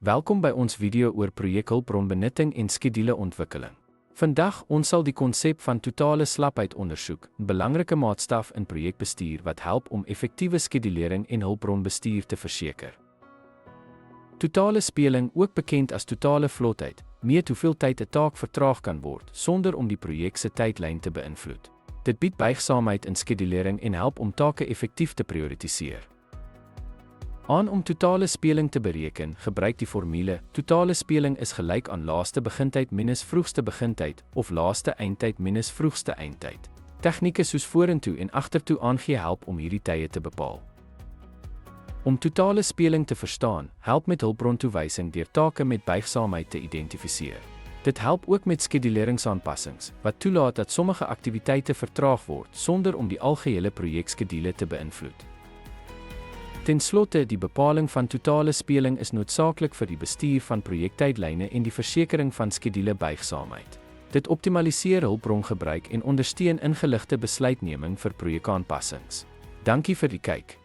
Welkom by ons video oor projekhulpbronbenutting en skeduleontwikkeling. Vandag ons sal die konsep van totale slapheid ondersoek, 'n belangrike maatstaf in projekbestuur wat help om effektiewe skedulering en hulpbronbestuur te verseker. Totale speling, ook bekend as totale vlotheid, meet hoeveel tyd 'n taak vertraag kan word sonder om die projek se tydlyn te beïnvloed. Dit bied buigsaamheid in skedulering en help om take effektief te prioritiseer. Om totale speling te bereken, gebruik die formule: totale speling is gelyk aan laaste begintyd minus vroegste begintyd of laaste eindtyd minus vroegste eindtyd. Tegnieke soos vorentoe en agtertoe aangee help om hierdie tye te bepaal. Om totale speling te verstaan, help met hulpbrontoewysing deur take met buigsaamheid te identifiseer. Dit help ook met skeduleringsaanpassings, wat toelaat dat sommige aktiwiteite vertraag word sonder om die algehele projekskedule te beïnvloed. Ten slotte, die bepaling van totale speling is noodsaaklik vir die bestuur van projektydlyne en die versekering van skedule buigsaamheid. Dit optimaliseer hulpbrongebruik en ondersteun ingeligte besluitneming vir projekaanpassings. Dankie vir die kyk.